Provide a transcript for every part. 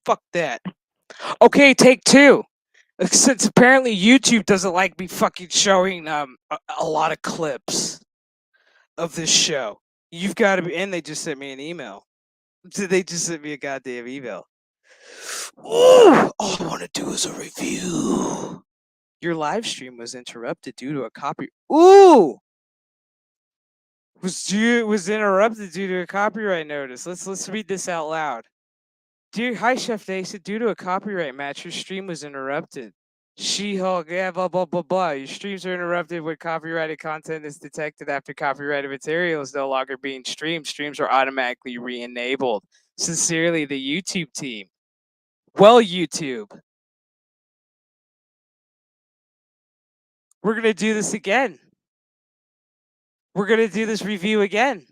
Fuck that. Okay, take two. Since apparently YouTube doesn't like me fucking showing a lot of clips of this show. You've got to be, and they just sent me an email. They just sent me a goddamn email. Ooh, all I want to do is a review. Your live stream was interrupted due to a copy. Ooh, was interrupted due to a copyright notice. Let's read this out loud. Dear Hi Chef Nation, due to a copyright match, your stream was interrupted. She-Hulk, yeah, blah blah blah blah. Your streams are interrupted when copyrighted content is detected after copyrighted material is no longer being streamed. Streams are automatically re-enabled. Sincerely, the YouTube team. Well, YouTube, we're gonna do this again. We're gonna do this review again.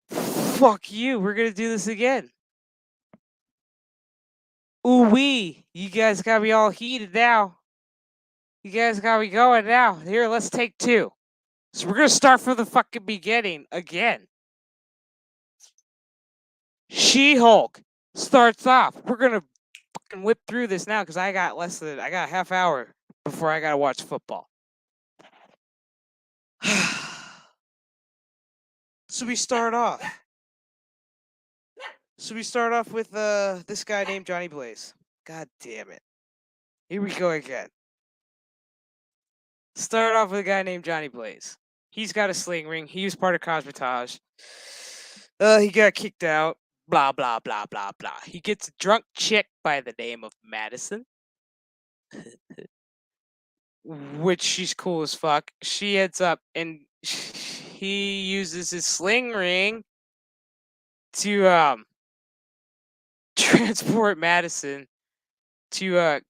Fuck you. We're gonna do this again. Ooh wee. You guys got me all heated now. You guys got me going now. Here, let's take two. So we're gonna start from the fucking beginning again. She-Hulk starts off. We're gonna fucking whip through this now because I got a half hour before I gotta watch football. So we start off. With this guy named Johnny Blaze. God damn it. Here we go again. Start off with a guy named Johnny Blaze. He's got a sling ring. He was part of Cosmotage. He got kicked out. Blah, blah, blah, blah, blah. He gets a drunk chick by the name of Madison. Which she's cool as fuck. She ends up and he uses his sling ring to transport Madison to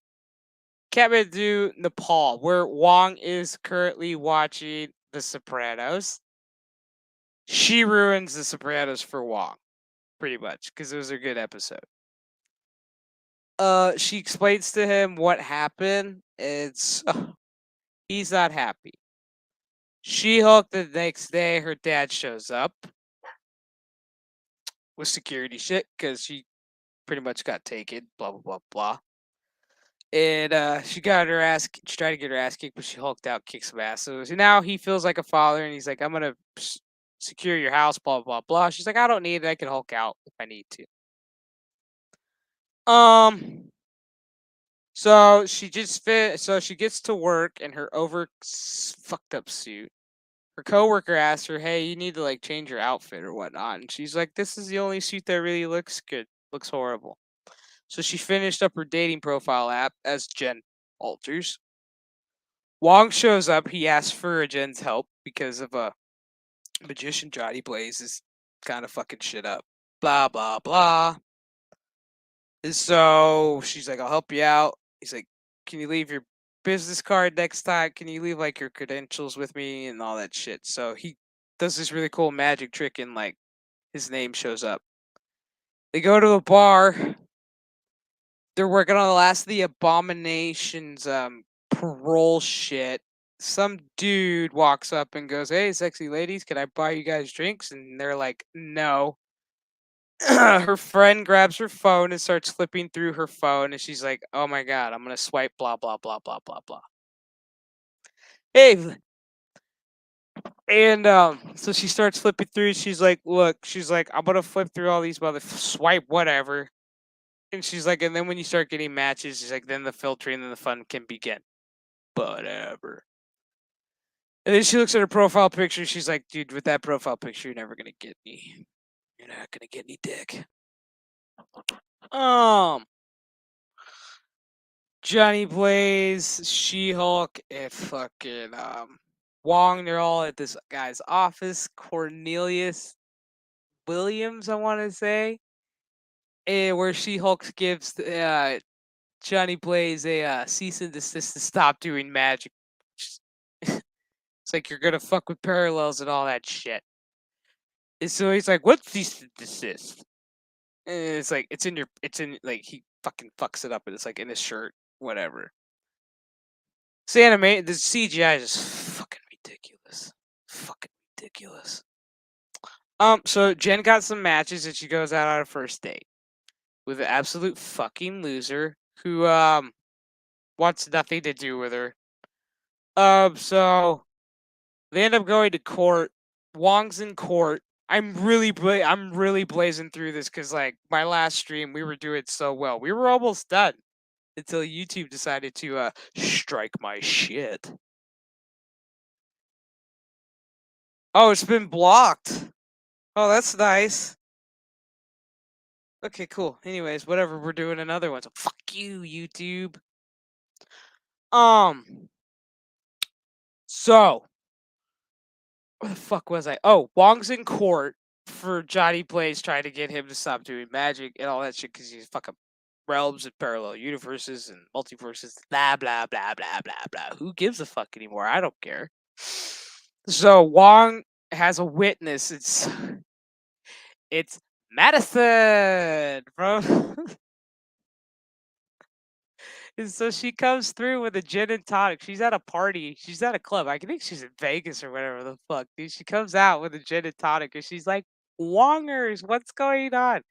Kathmandu, Nepal, where Wong is currently watching The Sopranos. She ruins The Sopranos for Wong, pretty much, because it was a good episode. She explains to him what happened. He's not happy. She-Hulk the next day, her dad shows up with security shit because she pretty much got taken. Blah blah blah blah. And she got her ass. She tried to get her ass kicked, but she hulked out, kicked some ass. So now he feels like a father, and he's like, "I'm gonna secure your house." Blah blah blah. She's like, "I don't need it. I can hulk out if I need to." So she just So she gets to work in her fucked up suit. Her coworker asks her, "Hey, you need to like change your outfit or whatnot," and she's like, "This is the only suit that really looks good. Looks horrible." So she finished up her dating profile app as Jen Alters. Wong shows up. He asks for Jen's help because of a magician Johnny Blaze is kind of fucking shit up. Blah blah blah. And so she's like, "I'll help you out." He's like, "Can you leave your business card next time? Can you leave like your credentials with me and all that shit?" So he does this really cool magic trick and like his name shows up. They go to a bar. They're working on the last of the Abomination's parole shit. Some dude walks up and goes, "Hey, sexy ladies, can I buy you guys drinks?" And they're like, "No." Her friend grabs her phone and starts flipping through her phone, and she's like, "Oh my god, I'm gonna swipe blah blah blah blah blah blah." Hey, and so she starts flipping through. She's like, "Look," she's like, "I'm gonna flip through all these swipe whatever." And she's like, and then when you start getting matches, she's like, then the filtering and the fun can begin. Whatever. And then she looks at her profile picture. She's like, dude, with that profile picture, you're never gonna get me. You're not gonna get any dick. Johnny Blaze, She-Hulk, and fucking Wong, they're all at this guy's office. Cornelius Williams, I want to say, where She-Hulk gives Johnny Blaze a cease and desist to stop doing magic. It's like you're gonna fuck with parallels and all that shit. And so he's like, "What's cease and desist?" And it's like it's in like he fucking fucks it up and it's like in his shirt, whatever. The CGI is just fucking ridiculous. Fucking ridiculous. So Jen got some matches and she goes out on a first date. with an absolute fucking loser who wants nothing to do with her. So they end up going to court. Wong's in court. I'm really blazing through this because like my last stream we were doing so well. We were almost done until YouTube decided to strike my shit. Oh, it's been blocked. Oh, that's nice. Okay, cool. Anyways, whatever. We're doing another one. So fuck you, YouTube. So where the fuck was I? Oh, Wong's in court for Johnny Blaze trying to get him to stop doing magic and all that shit because he's fucking realms and parallel universes and multiverses. Blah blah blah blah blah blah. Who gives a fuck anymore? I don't care. So Wong has a witness. It's Madison, bro. And so she comes through with a gin and tonic. She's at a party. She's at a club. I think she's in Vegas or whatever the fuck, dude. She comes out with a gin and tonic and she's like, Wongers, what's going on?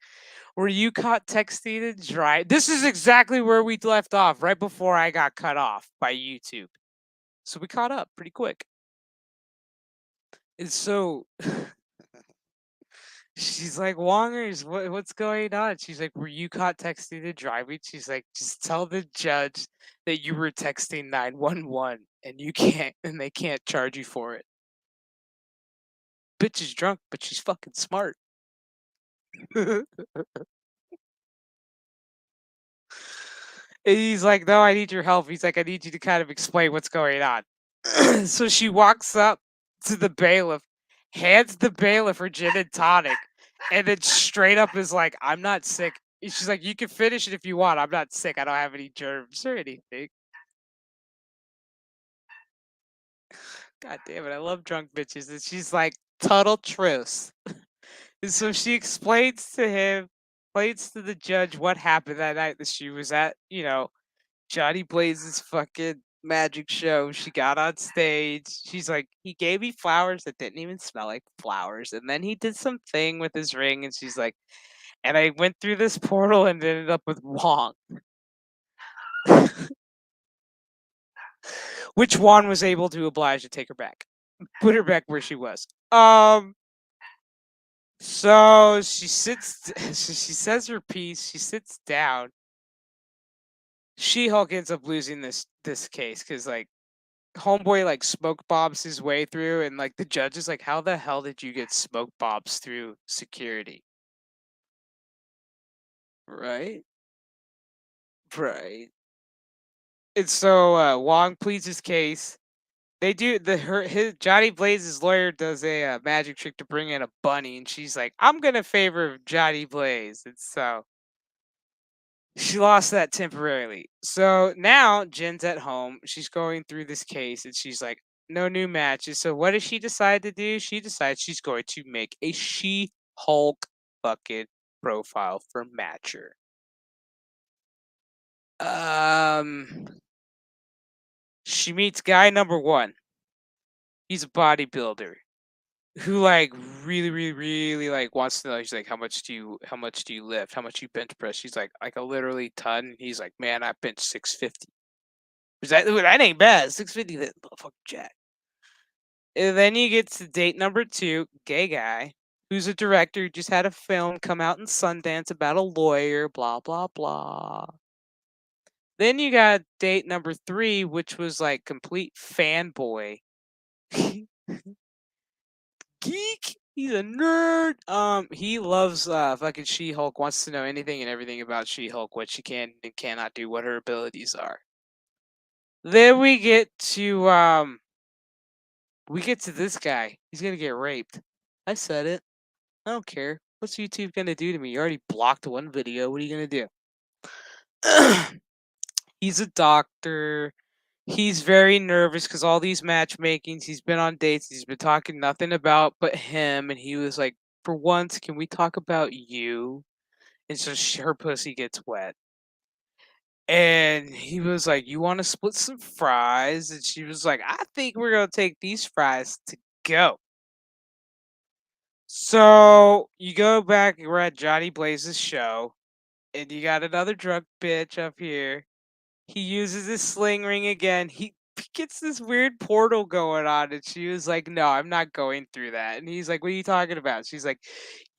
Were you caught texting and driving? This is exactly where we left off, right before I got cut off by YouTube. So we caught up pretty quick. And so she's like, Wongers, what's going on? She's like, were you caught texting and driving? She's like, just tell the judge that you were texting 911 and they can't charge you for it. Bitch is drunk, but she's fucking smart. And he's like, no, I need your help. He's like, I need you to kind of explain what's going on. So she walks up to the bailiff, hands the bailiff her gin and tonic, and then straight up is like, I'm not sick. She's like, you can finish it if you want. I'm not sick. I don't have any germs or anything. God damn it. I love drunk bitches. And she's like, total truce. And so she explains to him, explains to the judge what happened that night that she was at, Johnny Blaze's fucking magic show. She got on stage. She's like, he gave me flowers that didn't even smell like flowers. And then he did some thing with his ring. And she's like, and I went through this portal and ended up with Wong. Which Juan was able to oblige to take her back. Put her back where she was. So she sits she says her piece, she sits down. She-Hulk ends up losing this case because like homeboy like smoke bombs his way through and like the judge is like, how the hell did you get smoke bombs through security? Right? Right. And so Wong pleads his case. They do his Johnny Blaze's lawyer does a magic trick to bring in a bunny, and she's like, "I'm gonna favor Johnny Blaze," and so she lost that temporarily. So now Jen's at home. She's going through this case, and she's like, "No new matches." So what does she decide to do? She decides she's going to make a She-Hulk fucking profile for Matcher. She meets guy number one. He's a bodybuilder who like really, really, really like wants to know. He's like, how much do you lift? How much you bench press? She's like a literally ton. He's like, man, I bench 650. That ain't bad. 650, that motherfucker jack. And then you get to date number two, gay guy, who's a director who just had a film come out in Sundance about a lawyer, blah blah blah. Then you got date number three, which was like complete fanboy. Geek. He's a nerd. He loves fucking She-Hulk. Wants to know anything and everything about She-Hulk, what she can and cannot do, what her abilities are. Then we get to this guy. He's gonna get raped. I said it. I don't care. What's YouTube gonna do to me? You already blocked one video. What are you gonna do? He's a doctor. He's very nervous because all these matchmakings, he's been on dates, he's been talking nothing about but him, and he was like, "For once, can we talk about you?" And so her pussy gets wet, and he was like, "You want to split some fries?" And she was like, "I think we're gonna take these fries to go." So you go back, we're at Johnny Blaze's show. And you got another drunk bitch up here. He uses his sling ring again. He gets this weird portal going on, and she was like, "No, I'm not going through that." And he's like, "What are you talking about?" She's like,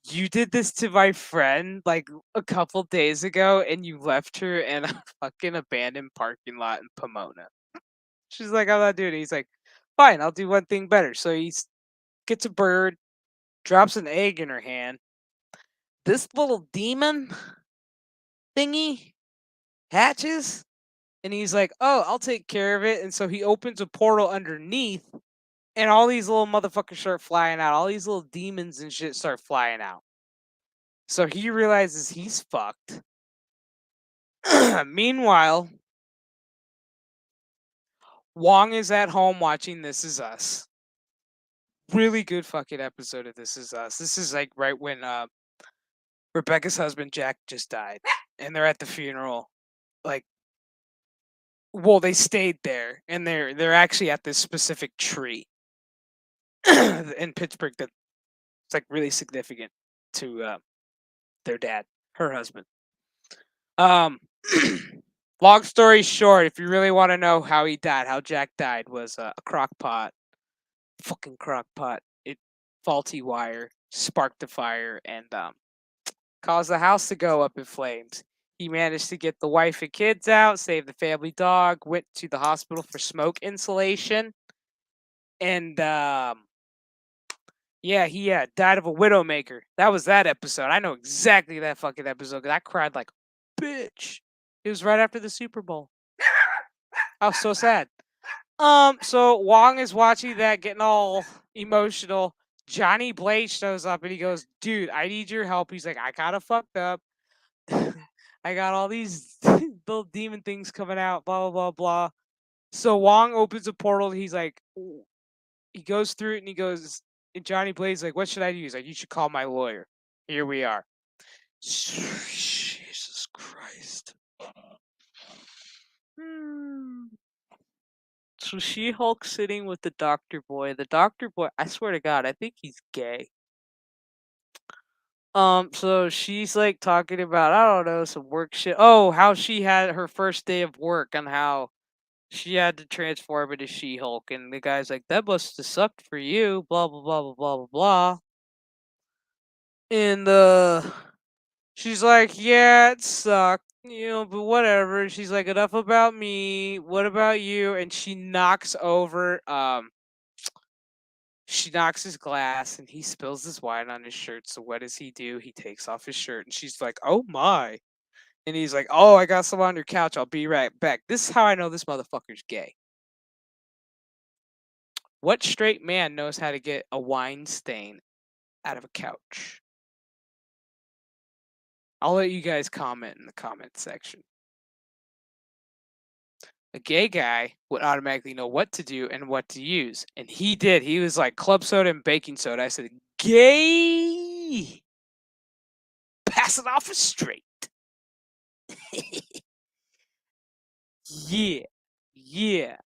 "You did this to my friend like a couple days ago, and you left her in a fucking abandoned parking lot in Pomona." She's like, "I'm not doing it." He's like, "Fine, I'll do one thing better." So gets a bird, drops an egg in her hand. This little demon thingy hatches, and he's like, "Oh, I'll take care of it." And so he opens a portal underneath, and all these little motherfuckers start flying out. All these little demons and shit start flying out. So he realizes he's fucked. Meanwhile, Wong is at home watching This Is Us. Really good fucking episode of This Is Us. This is like right when Rebecca's husband Jack just died, and they're at the funeral. Like, well, they stayed there, and they're actually at this specific tree in Pittsburgh that's like really significant to their dad, her husband. Um, long story short, if you really want to know how he died, how Jack died, was a crock pot, fucking crock pot. It faulty wire sparked the fire and caused the house to go up in flames. He managed to get the wife and kids out, save the family dog, went to the hospital for smoke insulation, and yeah, he died of a widowmaker. That was that episode. I know exactly that fucking episode because I cried like a bitch. It was right after the Super Bowl. I was so sad. So Wong is watching that, getting all emotional. Johnny Blaze shows up and he goes, "Dude, I need your help." He's like, "I kinda fucked up. I got all these little demon things coming out, blah blah blah blah." So Wong opens a portal. He's like, he goes through it and he goes, and Johnny Blaze like, "What should I do?" He's like, "You should call my lawyer." Here we are. Jesus Christ. So She-Hulk sitting with the Doctor Boy. The Doctor Boy, I swear to God, I think he's gay. So she's like talking about, I don't know, some work shit. Oh, how she had her first day of work and how she had to transform into She-Hulk, and the guy's like, "That must have sucked for you." Blah blah blah blah blah blah blah. And she's like, "Yeah, it sucked, but whatever." She's like, "Enough about me. What about you?" And she knocks his glass and he spills his wine on his shirt. So what does he do? He takes off his shirt and she's like, "Oh my." And he's like, "Oh, I got some on your couch. I'll be right back." This is how I know this motherfucker's gay. What straight man knows how to get a wine stain out of a couch? I'll let you guys comment in the comment section. A gay guy would automatically know what to do and what to use. And he did. He was like club soda and baking soda. I said, "Gay! Pass it off as straight." Yeah. Yeah.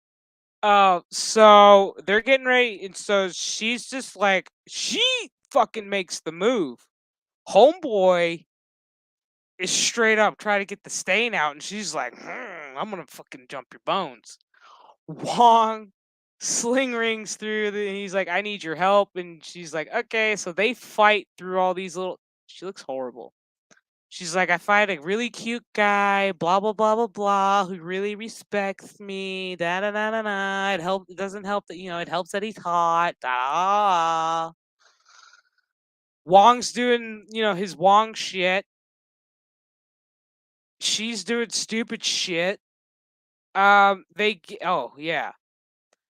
So they're getting ready, and so she's just like, she fucking makes the move. Homeboy is straight up trying to get the stain out, and she's like, "I'm gonna fucking jump your bones." Wong sling rings through he's like, "I need your help." And she's like, "Okay." So they fight through all these little, she looks horrible. She's like, "I find a really cute guy, blah blah blah blah blah, who really respects me. Da da da da da. It doesn't help that it helps that he's hot. Da." Wong's doing his Wong shit. She's doing stupid shit. Oh yeah.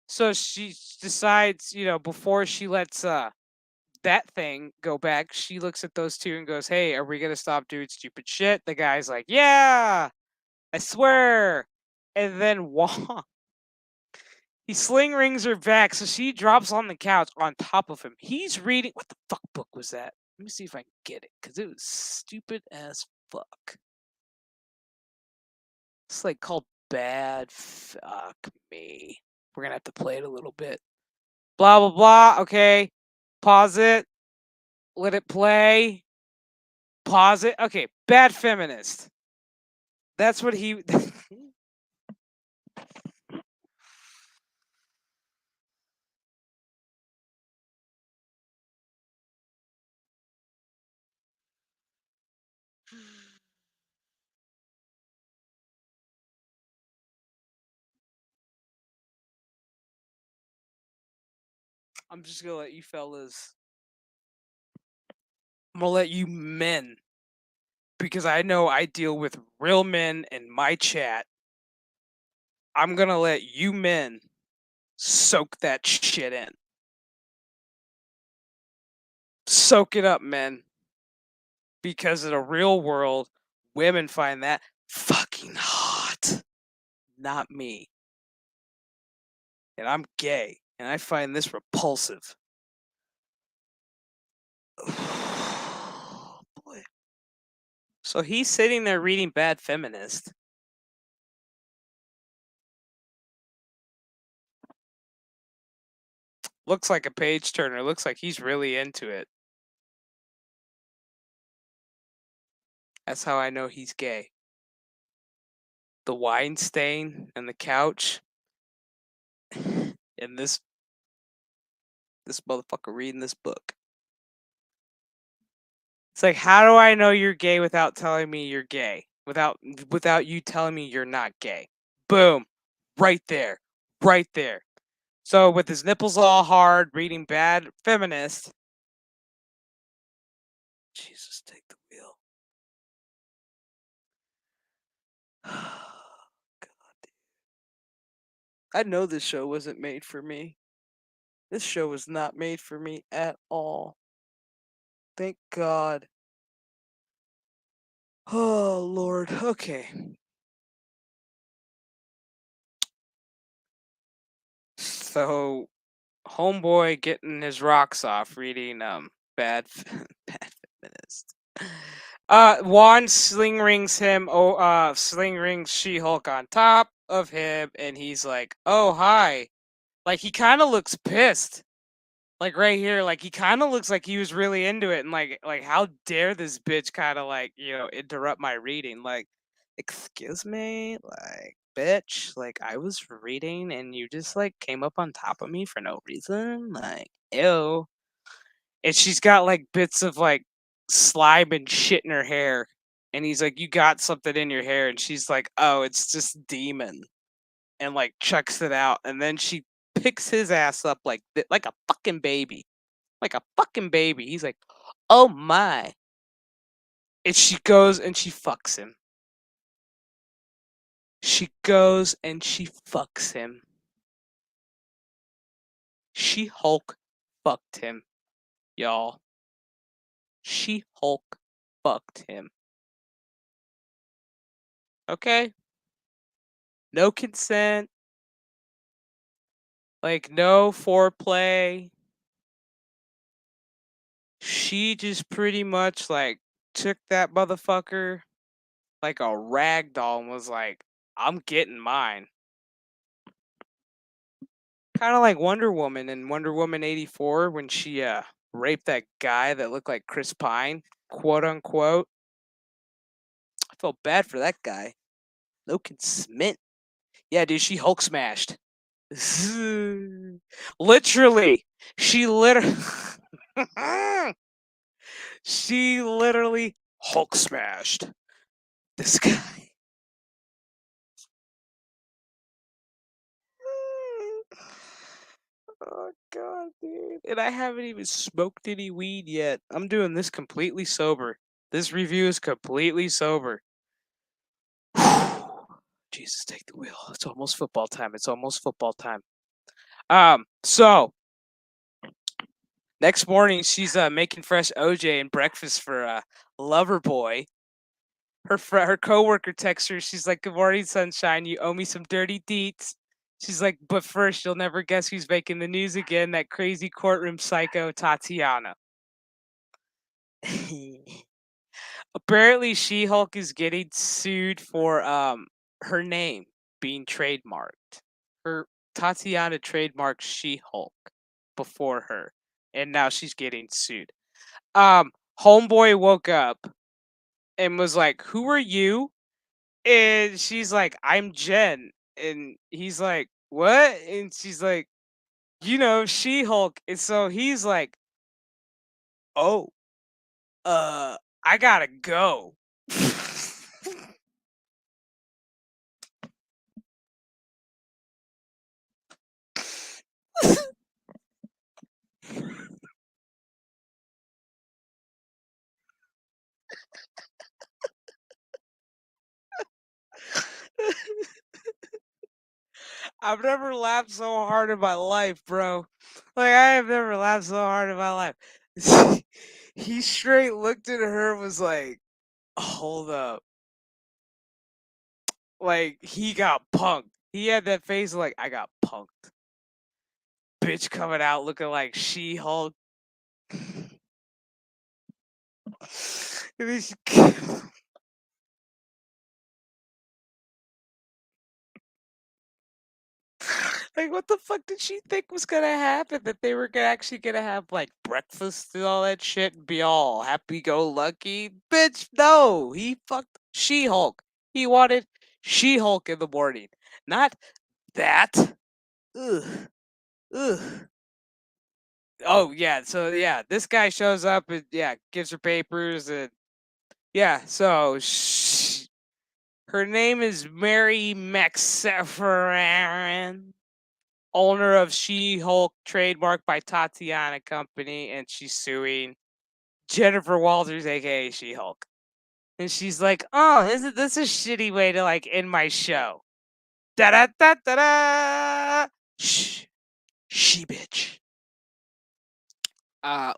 So she decides, before she lets that thing go back, she looks at those two and goes, "Hey, are we gonna stop doing stupid shit?" The guy's like, "Yeah, I swear." And then Wong, he sling rings her back, so she drops on the couch on top of him. He's reading, what the fuck book was that? Let me see if I can get it, because it was stupid as fuck. It's like called Bad Fuck Me. We're gonna have to play it a little bit. Blah blah blah. Okay. Pause it. Let it play. Pause it. Okay, bad feminist. That's what he. I'm just gonna let you fellas. I'm gonna let you men, because I know I deal with real men in my chat. I'm gonna let you men soak that shit in. Soak it up, men. Because in the real world, women find that fucking hot. Not me. And I'm gay, and I find this repulsive. Boy. So he's sitting there reading Bad Feminist. Looks like a page turner. Looks like he's really into it. That's how I know he's gay. The wine stain and the couch. And this motherfucker reading this book. It's like, how do I know you're gay without telling me you're gay? Without you telling me you're not gay. Boom. Right there. Right there. So with his nipples all hard, reading Bad Feminist. Jesus, take the wheel. God, dude. I know this show wasn't made for me. This show was not made for me at all. Thank God. Oh, Lord. Okay. So, homeboy getting his rocks off reading Bad Bad Feminist. Juan sling rings She-Hulk on top of him, and he's like, "Oh, hi." Like, he kind of looks pissed. Like, right here, like, he kind of looks like he was really into it, and like, how dare this bitch kind of like, interrupt my reading? Like, excuse me, like, bitch, like, I was reading and you just like came up on top of me for no reason, like, ew. And she's got like bits of like slime and shit in her hair, and he's like, "You got something in your hair," and she's like, "Oh, it's just demon," and like chucks it out, and then she picks his ass up like a fucking baby. Like a fucking baby. He's like, "Oh my." And she goes and she fucks him. She goes and she fucks him. She-Hulk fucked him, y'all. She-Hulk fucked him. Okay? No consent. Like, no foreplay. She just pretty much, like, took that motherfucker like a rag doll and was like, "I'm getting mine." Kinda like Wonder Woman in Wonder Woman 84 when she, raped that guy that looked like Chris Pine, quote, unquote. I felt bad for that guy. No consent. Yeah, dude, she Hulk smashed. Literally. She literally She literally Hulk smashed this guy. Oh god, dude. And I haven't even smoked any weed yet. I'm doing this completely sober. This review is completely sober. Jesus, take the wheel. It's almost football time. It's almost football time. So next morning she's making fresh OJ and breakfast for Lover Boy. Her coworker texts her. She's like, "Good morning, sunshine. You owe me some dirty deets." She's like, "But first, you'll never guess who's making the news again. That crazy courtroom psycho, Tatiana." Apparently, She-Hulk is getting sued for her name being trademarked. Her Tatiana trademarked She-Hulk before her, and now she's getting sued. Homeboy woke up and was like, "Who are you?" And she's like, "I'm Jen." And he's like, "What?" And she's like, She-Hulk. And so he's like, "Oh, I gotta go." I've never laughed so hard in my life, bro. Like I have never laughed so hard in my life. He straight looked at her and was like, "Hold up." Like he got punked. He had that face like I got punked. Bitch coming out looking like She-Hulk. And then she- like what the fuck did she think was gonna happen? That they were actually gonna have like breakfast and all that shit and be all happy go lucky? Bitch, no. He fucked She-Hulk. He wanted She-Hulk in the morning. Not that. Ugh. Ugh. Oh yeah, so yeah, this guy shows up and yeah, gives her papers and yeah, so her name is Mary McSefferan, owner of She-Hulk, trademarked by Tatiana Company, and she's suing Jennifer Walters, aka She-Hulk. And she's like, "Oh, isn't this a shitty way to like end my show?" Da da da da da. Shh, she bitch.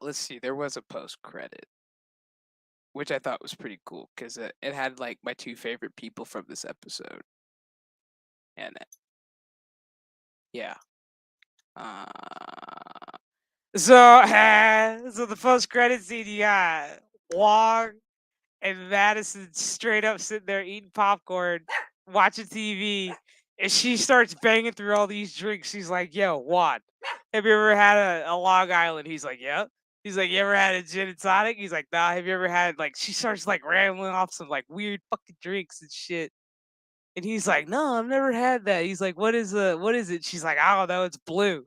Let's see. There was a post credit, which I thought was pretty cool because it had like my two favorite people from this episode, and yeah. Uh, so the post credit scene, you got Wong and Madison straight up sitting there eating popcorn, watching TV, and she starts banging through all these drinks. She's like, "Yo, Juan, have you ever had a Long Island?" He's like, "Yeah." He's like, "You ever had a gin and tonic?" He's like, "Nah." Have you ever had like? She starts like rambling off some like weird fucking drinks and shit. And he's like, "No, I've never had that." He's like, what is it?" She's like, "I don't know, it's blue."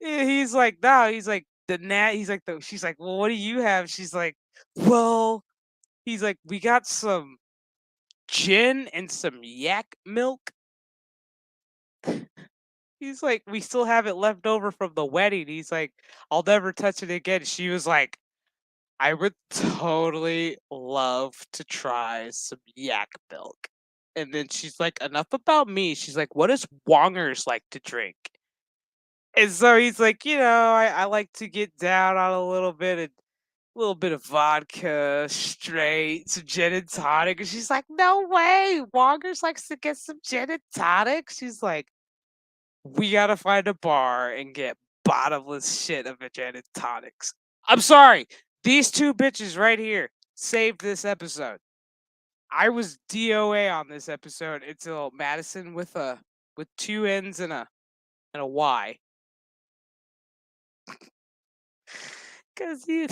He's like, "No." He's like, "The nat." He's like, She's like, "Well, what do you have?" She's like, "Well," he's like, "We got some gin and some yak milk." He's like, "We still have it left over from the wedding." He's like, "I'll never touch it again." She was like, "I would totally love to try some yak milk." And then she's like, "Enough about me." She's like, "What does Wongers like to drink?" And so he's like, I like to get down on a little bit of vodka, straight, some gin and tonic. And she's like, "No way. Wongers likes to get some gin and tonic." She's like, "We gotta find a bar and get bottomless shit of gin and tonics." I'm sorry. These two bitches right here saved this episode. I was DOA on this episode until Madison with two N's and a Y. Cause you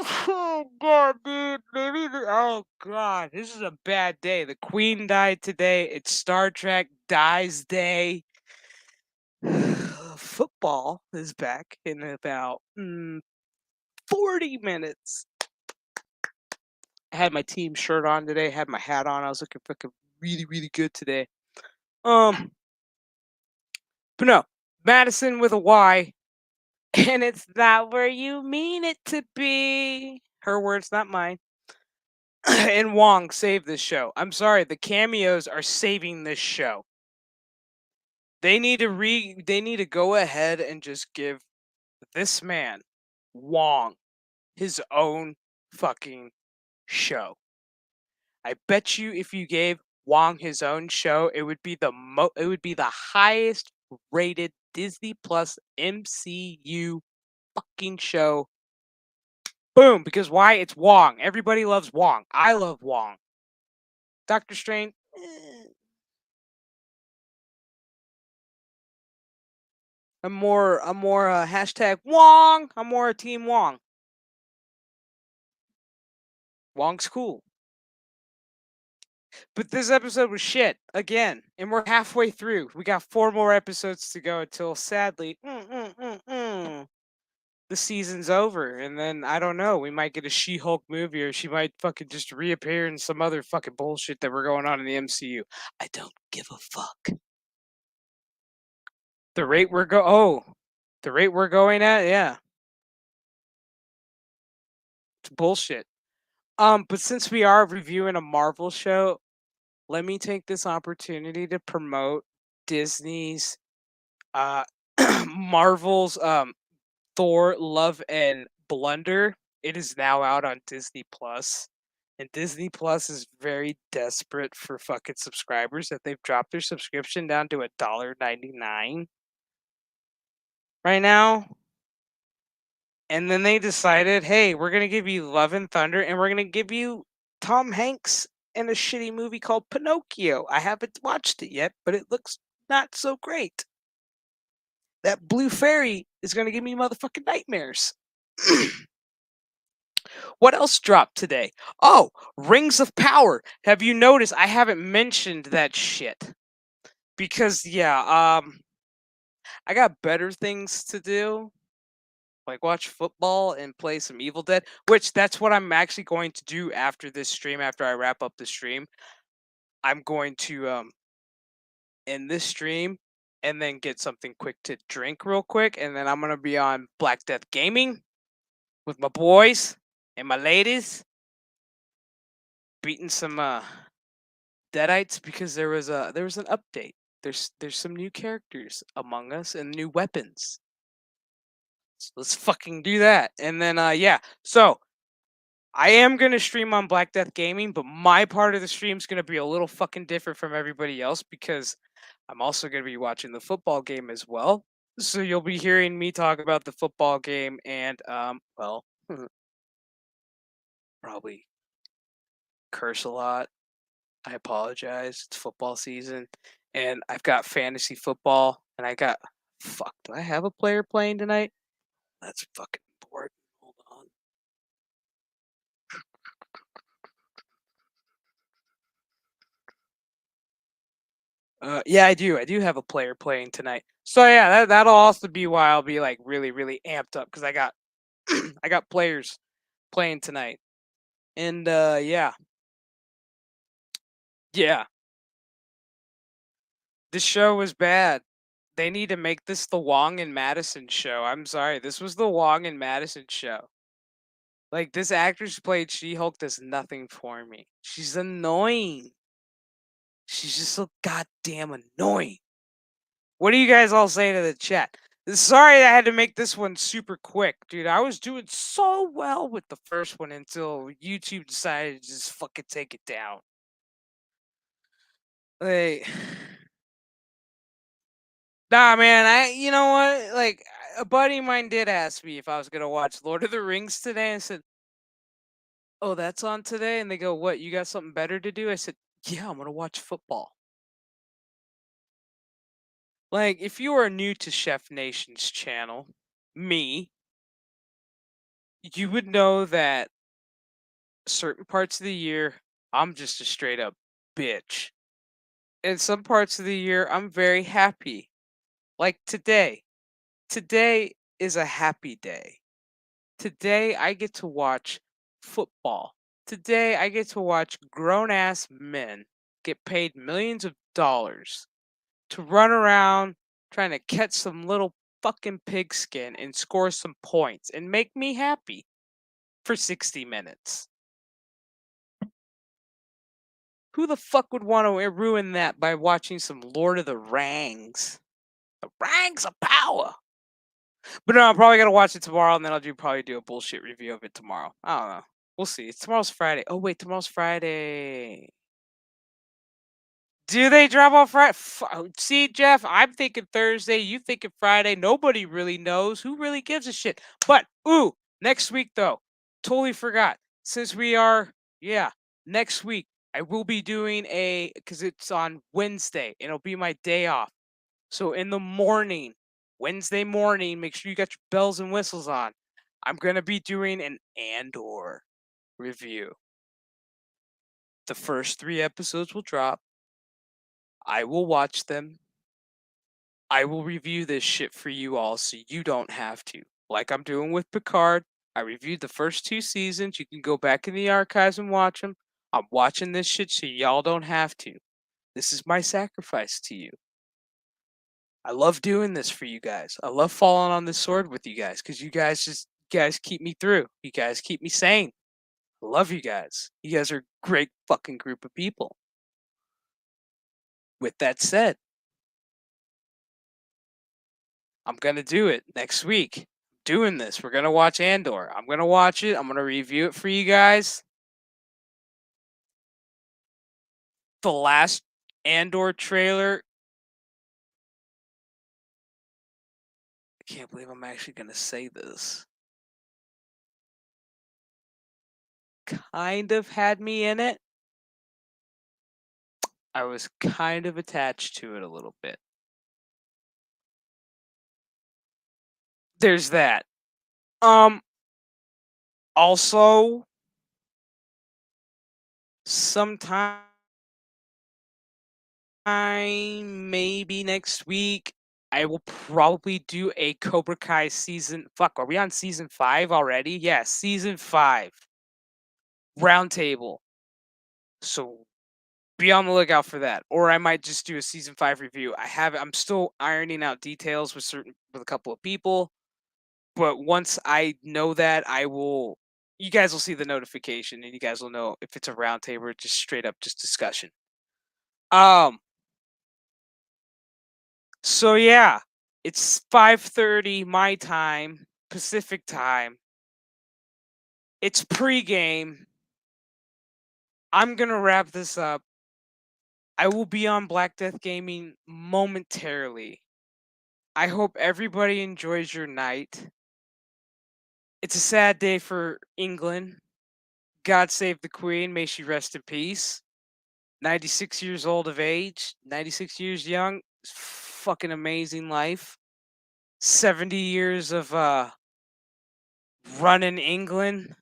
Oh god, dude. Oh god. This is a bad day. The Queen died today. It's Star Trek Dies Day. Football is back in about 40 minutes. I had my team shirt on today, had my hat on. I was looking fucking really, really good today. Um, but no, Madison with a Y, and it's not where you mean it to be. Her words, not mine. And Wong saved this show. I'm sorry, the cameos are saving this show. They need to go ahead and just give this man, Wong, his own fucking show. I bet you if you gave Wong his own show, it would be the highest rated Disney Plus MCU fucking show. Boom, because why? It's Wong. Everybody loves Wong. I love Wong. Doctor Strange. I'm more hashtag Wong. I'm more Team Wong. Wong's cool. But this episode was shit again, and we're halfway through. We got 4 more episodes to go until, sadly, the season's over. And then I don't know. We might get a She-Hulk movie, or she might fucking just reappear in some other fucking bullshit that we're going on in the MCU. I don't give a fuck. The rate we're the rate we're going at, yeah, it's bullshit. But since we are reviewing a Marvel show, let me take this opportunity to promote Disney's uh Marvel's Thor Love and Blunder. It is now out on Disney Plus. And Disney Plus is very desperate for fucking subscribers that they've dropped their subscription down to $1.99 right now. And then they decided, hey, we're gonna give you Love and Thunder, and we're gonna give you Tom Hanks in a shitty movie called Pinocchio. I haven't watched it yet, but it looks not so great. That blue fairy is gonna give me motherfucking nightmares. What else dropped today? Oh, Rings of Power. Have you noticed I haven't mentioned that shit? Because I got better things to do. Like watch football and play some Evil Dead, which that's what I'm actually going to do after this stream. After I wrap up the stream, I'm going to end this stream and then get something quick to drink real quick, and then I'm gonna be on Black Death Gaming with my boys and my ladies, beating some Deadites, because there was an update. There's some new characters among us and new weapons. So let's fucking do that. And then so I am gonna stream on Black Death Gaming, but my part of the stream is gonna be a little fucking different from everybody else, because I'm also gonna be watching the football game as well. So you'll be hearing me talk about the football game and probably curse a lot. I apologize. It's football season, and I've got fantasy football, and I got fuck. Do I have a player playing tonight? That's fucking important. Hold on. Yeah, I do. I do have a player playing tonight. So yeah, that'll also be why I'll be like really, really amped up, because I got I got players playing tonight. And yeah. This show was bad. They need to make this the Wong and Madison show. I'm sorry. This was the Wong and Madison show. Like, this actress who played She-Hulk does nothing for me. She's annoying. She's just so goddamn annoying. What do you guys all say to the chat? Sorry I had to make this one super quick, dude. I was doing so well with the first one until YouTube decided to just fucking take it down. Like, nah, man, you know what? Like, a buddy of mine did ask me if I was gonna watch Lord of the Rings today. I said, "Oh, that's on today?" And they go, "What? You got something better to do?" I said, "Yeah, I'm gonna watch football." Like, if you are new to Chef Nation's channel, me, you would know that certain parts of the year, I'm just a straight up bitch. And some parts of the year, I'm very happy. Like today. Today is a happy day. Today, I get to watch football. Today, I get to watch grown ass men get paid millions of dollars to run around trying to catch some little fucking pigskin and score some points and make me happy for 60 minutes. Who the fuck would want to ruin that by watching some Lord of the Rings? The Rings of Power. But no, I'm probably gonna watch it tomorrow, and then I'll probably do a bullshit review of it tomorrow. I don't know. We'll see. Tomorrow's Friday. Oh wait, tomorrow's Friday. Do they drop on Friday? See, Jeff, I'm thinking Thursday. You thinking Friday? Nobody really knows. Who really gives a shit? But next week though, totally forgot. Since we are, next week I will be doing because it's on Wednesday. And it'll be my day off. So in the morning, Wednesday morning, make sure you got your bells and whistles on. I'm going to be doing an Andor review. The first 3 episodes will drop. I will watch them. I will review this shit for you all so you don't have to. Like I'm doing with Picard. I reviewed the first 2 seasons. You can go back in the archives and watch them. I'm watching this shit so y'all don't have to. This is my sacrifice to you. I love doing this for you guys. I love falling on this sword with you guys because you guys keep me through. You guys keep me sane. I love you guys. You guys are a great fucking group of people. With that said, I'm gonna do it next week. Doing this. We're gonna watch Andor. I'm gonna watch it. I'm gonna review it for you guys. The last Andor trailer. I can't believe I'm actually gonna say this. Kind of had me in it. I was kind of attached to it a little bit. There's that. Also, sometime maybe next week, I will probably do a Cobra Kai season. Fuck, are we on season 5 already? Yeah, season 5 roundtable. So be on the lookout for that. Or I might just do a season 5 review. I'm still ironing out details with a couple of people. But once I know that, you guys will see the notification and you guys will know if it's a roundtable or just straight up just discussion. So yeah, it's 5:30 my time, Pacific time. It's pregame. I'm gonna wrap this up. I will be on Black Death Gaming momentarily. I hope everybody enjoys your night. It's a sad day for England. God save the Queen. May she rest in peace. 96 years old of age, 96 years young. Fucking amazing life. 70 years of running England.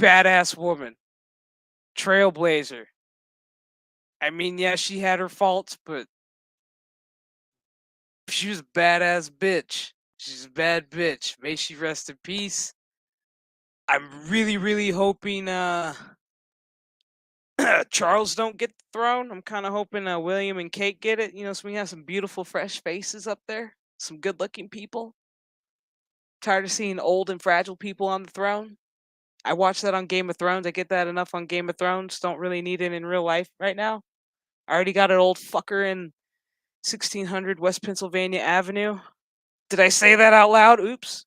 Badass woman. Trailblazer. I mean, yeah, she had her faults, but she was a badass bitch. She's a bad bitch. May she rest in peace. I'm really, really hoping Charles don't get the throne. I'm kind of hoping William and Kate get it. So we have some beautiful, fresh faces up there. Some good-looking people. Tired of seeing old and fragile people on the throne. I watch that on Game of Thrones. I get that enough on Game of Thrones. Don't really need it in real life right now. I already got an old fucker in 1600 West Pennsylvania Avenue. Did I say that out loud? Oops.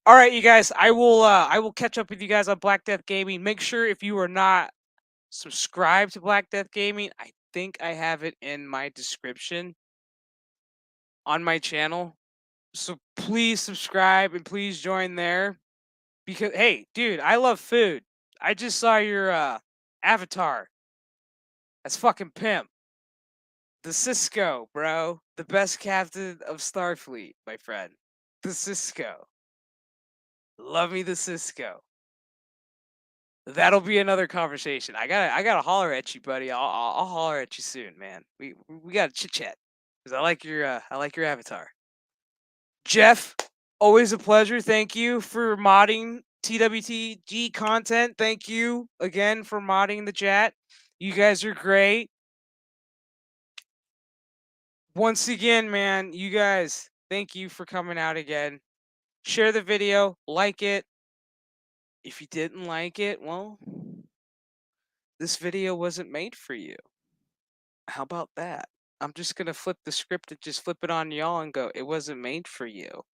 All right, you guys. I will catch up with you guys on Black Death Gaming. Make sure if you are not subscribed to Black Death Gaming, I think I have it in my description on my channel. So please subscribe and please join there. Because hey, dude, I love food. I just saw your avatar. That's fucking pimp. The Cisco, bro. The best captain of Starfleet, my friend. The Cisco. Love me the Cisco. That'll be another conversation. I gotta holler at you, buddy. I'll holler at you soon, man. We gotta chit chat because I like your avatar. Jeff, always a pleasure. Thank you for modding TWTG content. Thank you again for modding the chat. You guys are great. Once again, man, you guys, thank you for coming out again. Share the video, like it. If you didn't like it, well, this video wasn't made for you. How about that? I'm just gonna flip the script and just flip it on y'all and go, it wasn't made for you.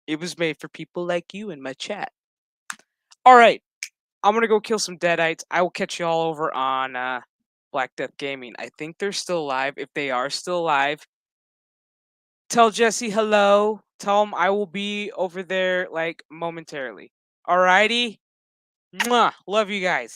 It was made for people like you in my chat. Alright, I'm gonna go kill some deadites. I will catch y'all over on Black Death Gaming. I think they're still alive. If they are still alive, tell Jesse hello. Tell him I will be over there like momentarily. Alrighty? Mwah. Love you guys.